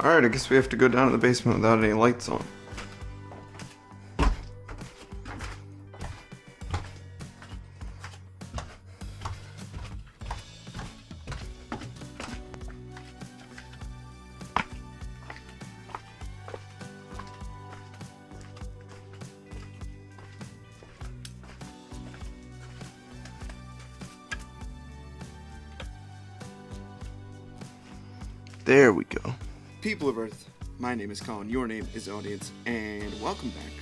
Alright, I guess we have to go down to the basement without any lights on. There we go. People of Earth, my name is Colin, your name is Audience, and welcome back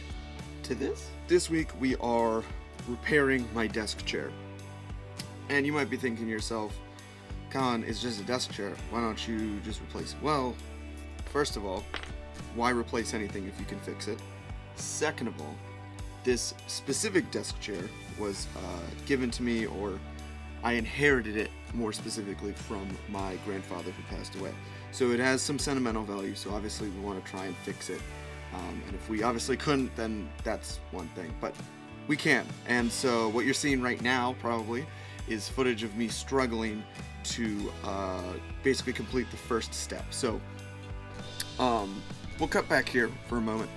to this. This week we are repairing my desk chair. And you might be thinking to yourself, Colin, it's just a desk chair, why don't you just replace it? Well, first of all, why replace anything if you can fix it? Second of all, this specific desk chair was given to me, or I inherited it more specifically from my grandfather who passed away. So it has some sentimental value, so obviously we want to try and fix it. And if we obviously couldn't, then that's one thing, but we can. And so what you're seeing right now probably is footage of me struggling to basically complete the first step. So we'll cut back here for a moment.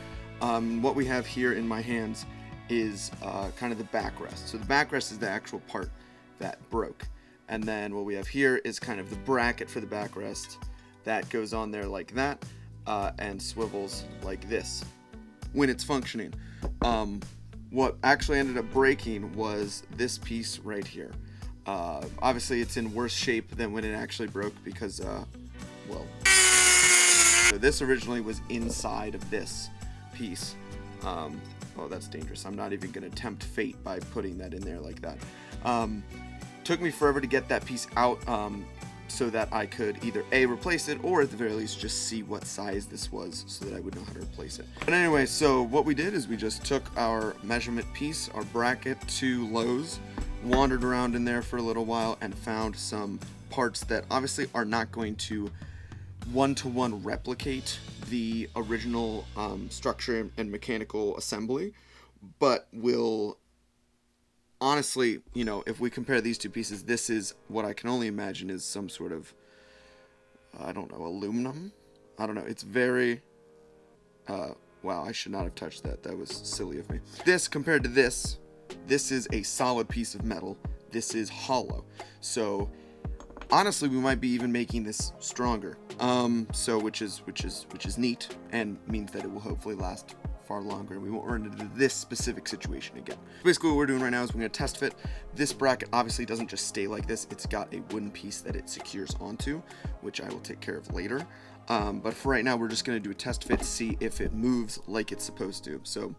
What we have here in my hands is kind of the backrest. So the backrest is the actual part that broke. And then what we have here is kind of the bracket for the backrest that goes on there like that and swivels like this when it's functioning. What actually ended up breaking was this piece right here. Obviously it's in worse shape than when it actually broke because, well, so this originally was inside of this piece. Oh, that's dangerous. I'm not even going to tempt fate by putting that in there like that. Took me forever to get that piece out so that I could either A, replace it, or at the very least just see what size this was so that I would know how to replace it. But anyway, so what we did is we just took our measurement piece, our bracket, to Lowe's, wandered around in there for a little while, and found some parts that obviously are not going to one-to-one replicate the original structure and mechanical assembly, but will honestly, you know, if we compare these two pieces, this is what I can only imagine is some sort of, I don't know, aluminum? I don't know. It's very, wow, I should not have touched that. That was silly of me. This, compared to this is a solid piece of metal. This is hollow. So, honestly, we might be even making this stronger. So, which is neat, and means that it will hopefully last far longer, and we won't run into this specific situation again. Basically what we're doing right now is we're going to test fit. This bracket obviously doesn't just stay like this, it's got a wooden piece that it secures onto, which I will take care of later. But for right now we're just going to do a test fit to see if it moves like it's supposed to. So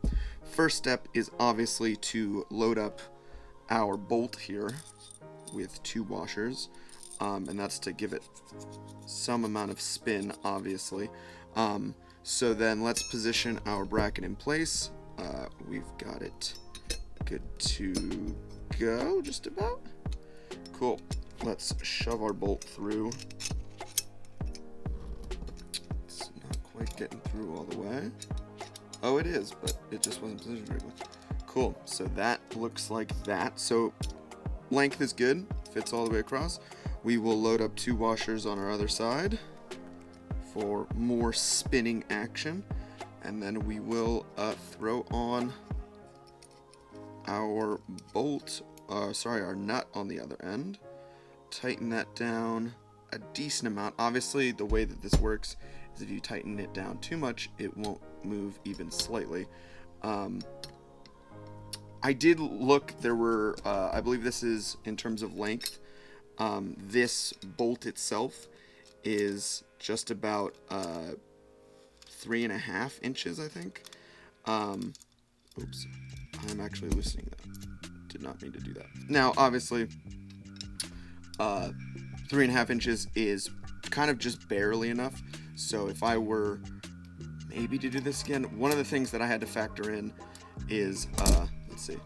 first step is obviously to load up our bolt here with 2 washers, and that's to give it some amount of spin, obviously. So then let's position our bracket in place. We've got it good to go, just about. Cool. Let's shove our bolt through. It's not quite getting through all the way. Oh, it is, but it just wasn't positioned very well. Cool. So that looks like that. So length is good, fits all the way across. We will load up 2 washers on our other side for more spinning action, and then we will throw on our bolt, our nut on the other end, tighten that down a decent amount. Obviously the way that this works is if you tighten it down too much, it won't move even slightly. I did look, there were, I believe this is in terms of length, this bolt itself is just about 3.5 inches, I think. Oops, I'm actually loosening that. Did not mean to do that. Now, obviously, 3.5 inches is kind of just barely enough. So if I were maybe to do this again, one of the things that I had to factor in is, let's see.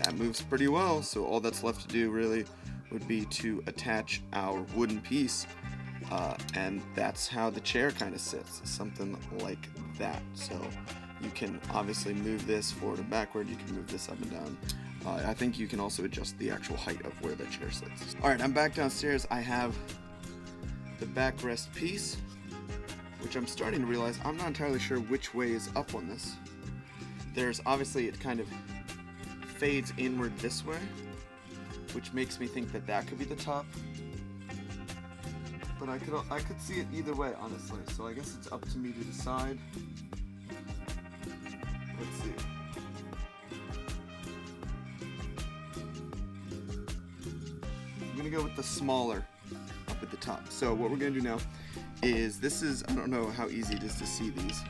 That moves pretty well, so all that's left to do really would be to attach our wooden piece, and that's how the chair kind of sits, something like that. So You can obviously move this forward and backward. You can move this up and down. I think you can also adjust the actual height of where the chair sits. Alright, I'm back downstairs. I have the backrest piece, which I'm starting to realize I'm not entirely sure which way is up on this. There's obviously, it kind of fades inward this way, which makes me think that that could be the top. But I could see it either way, honestly. So I guess it's up to me to decide. Let's see. I'm gonna go with the smaller up at the top. So what we're gonna do now is, this is, I don't know how easy it is to see these.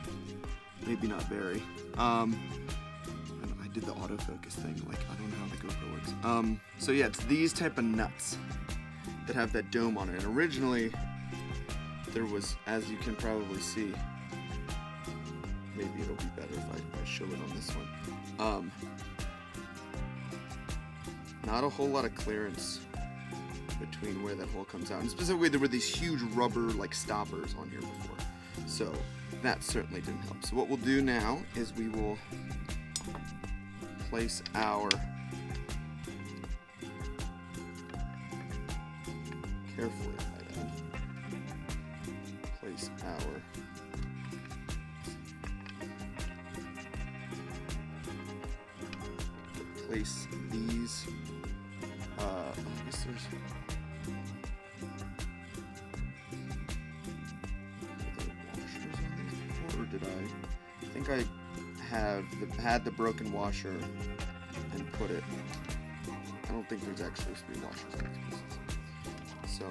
Maybe not very. I did the autofocus thing, like I don't know how the GoPro works. So yeah, it's these type of nuts that have that dome on it. And originally, there was, as you can probably see, maybe it'll be better if I show it on this one. Not a whole lot of clearance between where that hole comes out. And specifically, there were these huge rubber like stoppers on here before. So that certainly didn't help. So what we'll do now is we will place our, carefully I might add, place our place these, I guess there's, or did I think I had the broken washer and put it. I don't think there's actually supposed to be washers on these pieces. So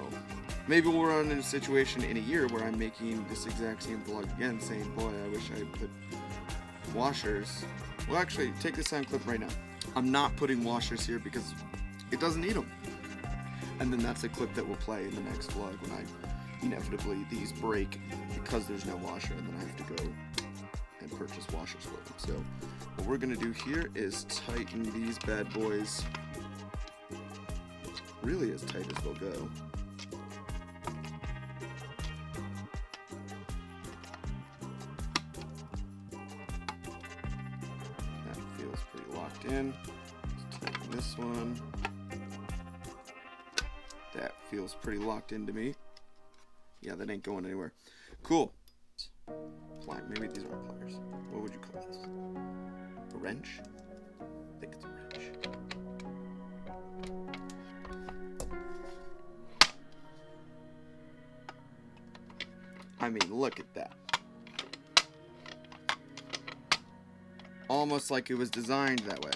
maybe we'll run into a situation in a year where I'm making this exact same vlog again, saying, boy, I wish I had put washers. Well, actually, take this sound clip right now. I'm not putting washers here because it doesn't need them. And then that's a clip that will play in the next vlog when inevitably these break because there's no washer, and then I have to go and purchase washers for them. So what we're gonna do here is tighten these bad boys really as tight as they'll go. That feels pretty locked in. Let's tighten this one. That feels pretty locked into me. Yeah, that ain't going anywhere. Cool. Maybe these aren't pliers. What would you call this? A wrench? I think it's a wrench. I mean, look at that. Almost like it was designed that way.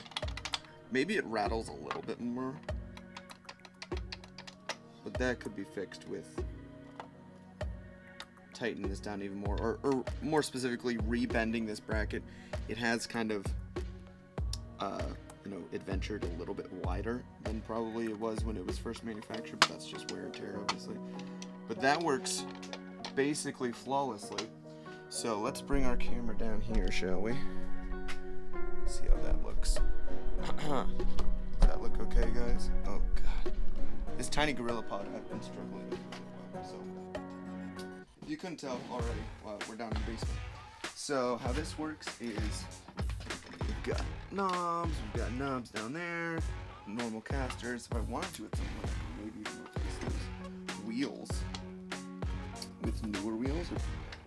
Maybe it rattles a little bit more. But that could be fixed with tightening this down even more, or more specifically rebending this bracket. It has kind of adventured a little bit wider than probably it was when it was first manufactured, but that's just wear and tear, obviously. But that works basically flawlessly. So let's bring our camera down here, shall we? See how that looks. Does that look okay, guys? Oh god, this tiny gorilla pod I've been struggling with for a while, so if you couldn't tell already, well, we're down in the basement. So how this works is we've got knobs down there, normal casters. If I wanted to at some point, I could maybe even replace those wheels with newer wheels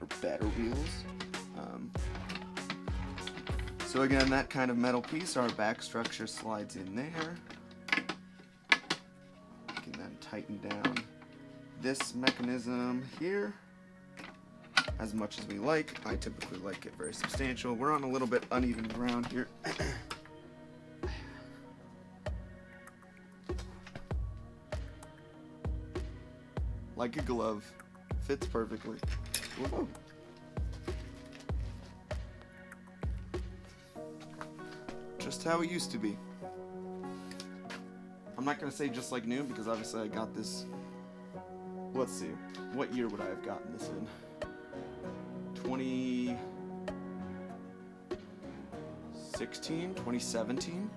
or better wheels. So again, that kind of metal piece, our back structure slides in there. We can then tighten down this mechanism here as much as we like. I typically like it very substantial. We're on a little bit uneven ground here. Like a glove, fits perfectly. Whoa. Just how it used to be. I'm not gonna say just like new because obviously I got this. Let's see, what year would I have gotten this in? 2016, 2017.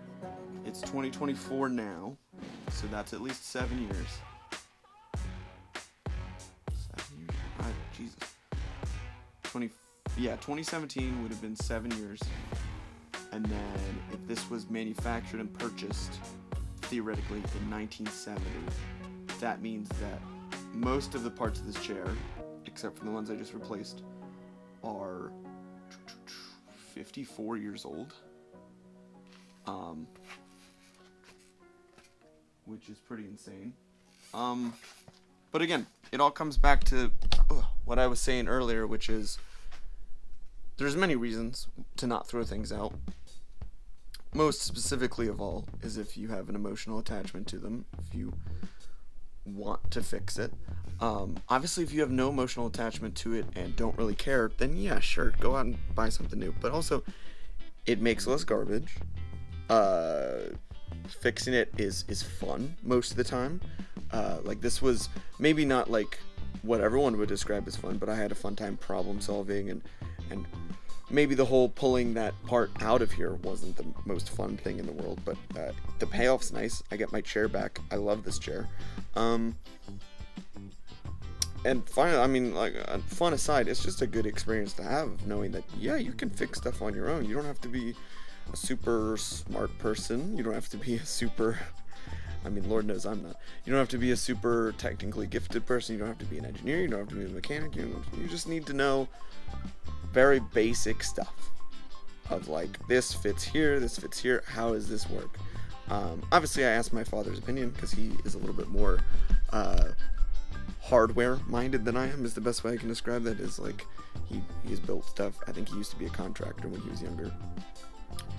It's 2024 now, so that's at least 7 years. 7 years? Jesus. yeah, 2017 would have been 7 years. And then if this was manufactured and purchased, theoretically, in 1970, that means that most of the parts of this chair, except for the ones I just replaced, are 54 years old. Which is pretty insane. But again, it all comes back to what I was saying earlier, which is there's many reasons to not throw things out. Most specifically of all is if you have an emotional attachment to them, if you want to fix it. Obviously, if you have no emotional attachment to it and don't really care, then yeah, sure, go out and buy something new. But also, it makes less garbage. Fixing it is fun most of the time. Like, this was maybe not like what everyone would describe as fun, but I had a fun time problem solving, and maybe the whole pulling that part out of here wasn't the most fun thing in the world, but the payoff's nice. I get my chair back. I love this chair. And finally, I mean, like, fun aside, it's just a good experience to have, knowing that, yeah, you can fix stuff on your own. You don't have to be a super smart person. You don't have to be a super, I mean, Lord knows I'm not. You don't have to be a super technically gifted person. You don't have to be an engineer. You don't have to be a mechanic. You just need to know very basic stuff of, like, this fits here, how does this work? Obviously, I asked my father's opinion because he is a little bit more hardware-minded than I am, is the best way I can describe that. Is like, he's built stuff. I think he used to be a contractor when he was younger.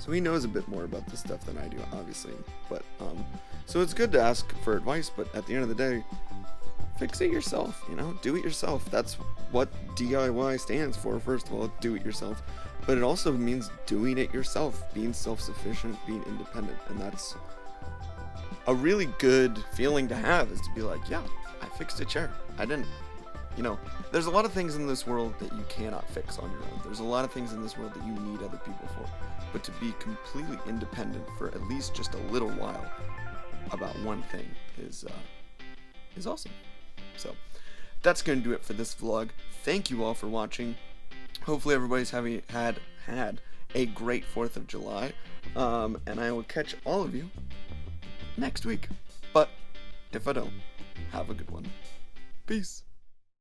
So he knows a bit more about this stuff than I do, obviously. But, so it's good to ask for advice, but at the end of the day, fix it yourself, do it yourself. That's what DIY stands for, first of all, do it yourself. But it also means doing it yourself, being self-sufficient, being independent. And that's a really good feeling to have, is to be like, yeah, I fixed a chair. I didn't, there's a lot of things in this world that you cannot fix on your own. There's a lot of things in this world that you need other people for. But to be completely independent for at least just a little while about one thing is awesome. So that's going to do it for this vlog. Thank you all for watching. Hopefully everybody's had a great 4th of July. And I will catch all of you next week. But if I don't, have a good one. Peace.